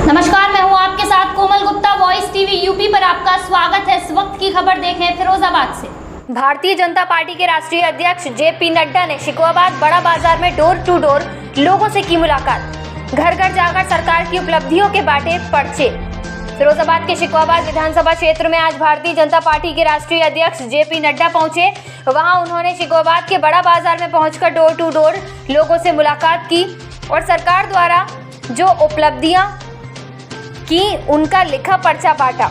नमस्कार, मैं हूं आपके साथ कोमल गुप्ता। वॉइस टीवी यूपी पर आपका स्वागत है। इस वक्त की खबर देखें फिरोजाबाद से। भारतीय जनता पार्टी के राष्ट्रीय अध्यक्ष जेपी नड्डा ने शिकोहाबाद बड़ा बाजार में डोर टू डोर लोगों से की मुलाकात। घर घर जाकर सरकार की उपलब्धियों के बांटे पर्चे। फिरोजाबाद के शिकोहाबाद विधानसभा क्षेत्र में आज भारतीय जनता पार्टी के राष्ट्रीय अध्यक्ष जेपी नड्डा पहुंचे। वहां उन्होंने शिकोहाबाद के बड़ा बाजार में पहुंचकर डोर टू डोर लोगों से मुलाकात की और सरकार द्वारा जो उपलब्धियां की उनका लिखा पर्चा बांटा।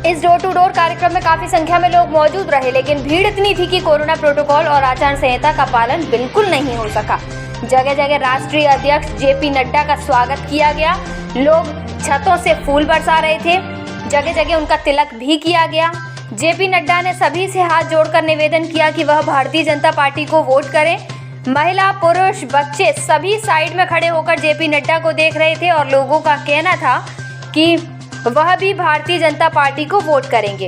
इस डोर टू डोर कार्यक्रम में काफी संख्या में लोग मौजूद रहे, लेकिन भीड़ इतनी थी कि कोरोना प्रोटोकॉल और आचार संहिता का पालन बिल्कुल नहीं हो सका। जगह जगह राष्ट्रीय अध्यक्ष जेपी नड्डा का स्वागत किया गया। लोग छतों से फूल बरसा रहे थे। जगह जगह उनका तिलक भी किया गया। जेपी नड्डा ने सभी से हाथ जोड़कर निवेदन किया कि वह भारतीय जनता पार्टी को वोट करें। महिला, पुरुष, बच्चे सभी साइड में खड़े होकर जेपी नड्डा को देख रहे थे और लोगों का कहना था कि वह भी भारतीय जनता पार्टी को वोट करेंगे।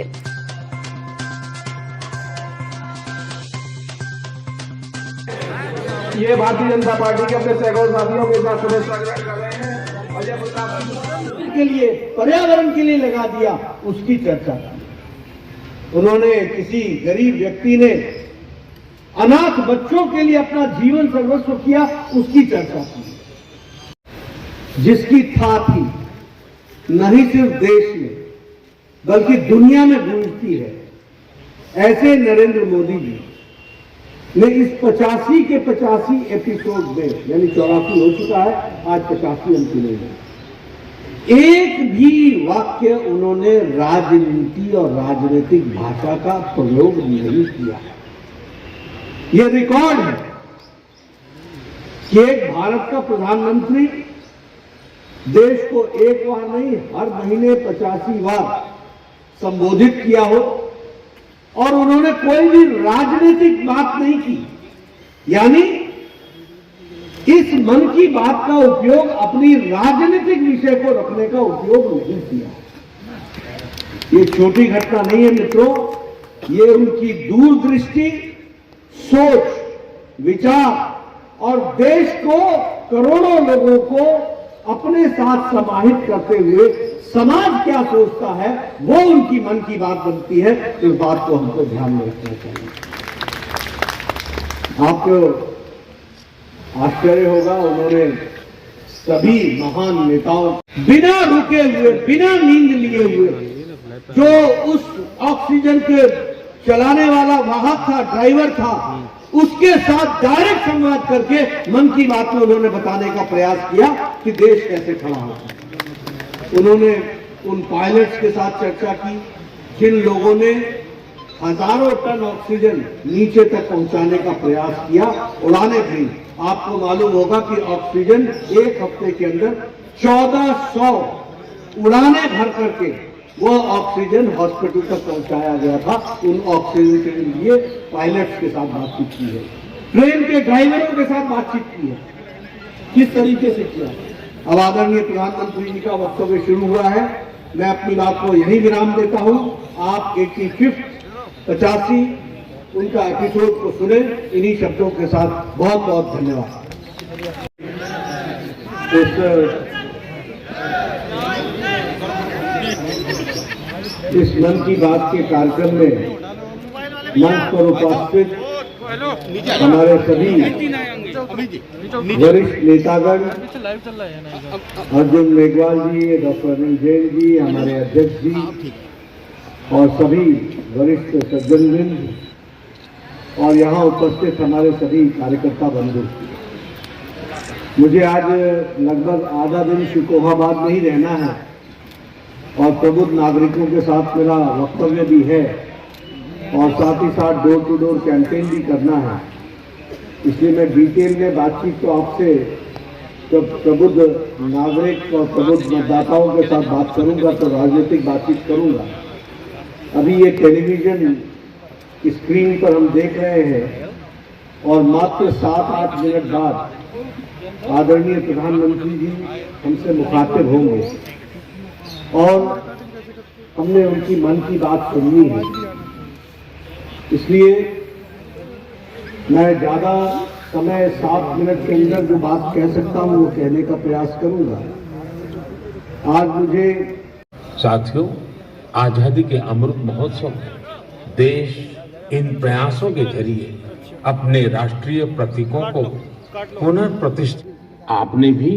ये भारतीय जनता पार्टी के अपने सैकड़ों साथियों के साथ शुभेच्छा कर रहे हैं और ये के लिए पर्यावरण के लिए लगा दिया, उसकी चर्चा की। उन्होंने किसी गरीब व्यक्ति ने अनाथ बच्चों के लिए अपना जीवन सर्वस्व किया, उसकी चर्चा की। जिसकी था थी नहीं सिर्फ देश में बल्कि दुनिया में गूंजती है। ऐसे नरेंद्र मोदी जी ने इस 85 के 85 एपिसोड में, यानी 84 हो चुका है, आज 85 हम सुनेंगे। एक भी वाक्य उन्होंने राजनीति और राजनीतिक भाषा का प्रयोग नहीं किया। यह रिकॉर्ड है कि एक भारत का प्रधानमंत्री देश को एक बार नहीं, हर महीने 85 बार संबोधित किया हो और उन्होंने कोई भी राजनीतिक बात नहीं की। यानी इस मन की बात का उपयोग अपनी राजनीतिक विषय को रखने का उपयोग नहीं किया। ये छोटी घटना नहीं है मित्रों, ये उनकी दूरदृष्टि, सोच, विचार और देश को, करोड़ों लोगों को अपने साथ समाहित करते हुए समाज क्या सोचता है वो उनकी मन की बात बनती है। इस बात को हमको ध्यान में रखना चाहिए। आपको आश्चर्य होगा, उन्होंने सभी महान नेताओं बिना रुके हुए, बिना नींद लिए हुए, जो उस ऑक्सीजन के चलाने वाला वाहक था, ड्राइवर था, उसके साथ डायरेक्ट संवाद करके मन की बात में उन्होंने बताने का प्रयास किया कि देश कैसे खड़ा होता है। उन्होंने उन पायलट्स के साथ चर्चा की जिन लोगों ने हजारों टन ऑक्सीजन नीचे तक पहुंचाने का प्रयास किया, उड़ाने भरी। आपको मालूम होगा कि ऑक्सीजन एक हफ्ते के अंदर 1400 उड़ाने भर करके वो ऑक्सीजन हॉस्पिटल तक पहुंचाया गया था। उन ऑक्सीजन के लिए पायलट्स के साथ बातचीत की है, ट्रेन के ड्राइवरों के साथ बातचीत की है, किस तरीके से किया। अब आदरणीय प्रधानमंत्री जी का वक्तव्य शुरू हुआ है। मैं अपनी बात को यही विराम देता हूं। आप 85 उनका एपिसोड को सुने। इन्हीं शब्दों के साथ बहुत बहुत धन्यवाद। इस मन की बात के कार्यक्रम में मंच पर उपस्थित हमारे सभी वरिष्ठ नेतागण, अर्जुन मेघवाल जी, डॉक्टर अनिल जैन जी, हमारे अध्यक्ष जी और सभी वरिष्ठ सज्जनवृंद और यहाँ उपस्थित हमारे सभी कार्यकर्ता बंधु, मुझे आज लगभग आधा दिन शिकोहाबाद में ही रहना है और प्रबुद्ध नागरिकों के साथ मेरा वक्तव्य भी है और साथ ही साथ डोर टू डोर कैंपेन भी करना है। इसलिए मैं डिटेल में बातचीत तो आपसे जब प्रबुद्ध नागरिक और प्रबुद्ध मतदाताओं के साथ बात करूंगा तो राजनीतिक बातचीत करूंगा। अभी ये टेलीविजन स्क्रीन पर हम देख रहे हैं और मात्र 7-8 मिनट बाद आदरणीय प्रधानमंत्री जी हमसे मुखातिब होंगे और हमने उनकी मन की बात सुननी है। इसलिए मैं ज़्यादा समय 7 मिनट के अंदर जो बात कह सकता हूँ वो कहने का प्रयास करूंगा। आज मुझे साथियों, आजादी के अमृत महोत्सव में देश इन प्रयासों के जरिए अपने राष्ट्रीय प्रतीकों को पुनर्प्रतिष्ठित। आपने भी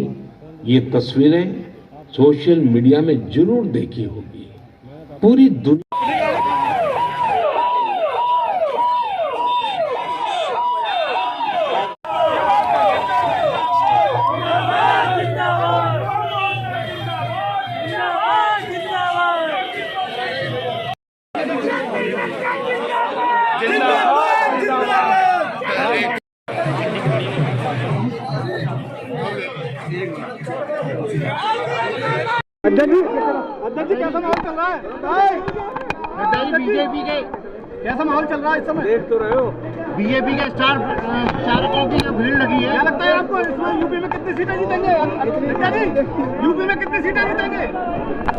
ये तस्वीरें सोशल मीडिया में जरूर देखी होगी। पूरी दुनिया अध्यक्ष जी कैसा माहौल चल रहा है? बीजेपी के कैसा माहौल चल रहा है इस समय? देख तो रहे हो, बीजेपी के स्टार चालकों की जो भीड़ लगी है। क्या लगता है आपको इसमें यूपी में कितनी सीटें जीतेंगे? यूपी में कितनी सीटें जीतेंगे?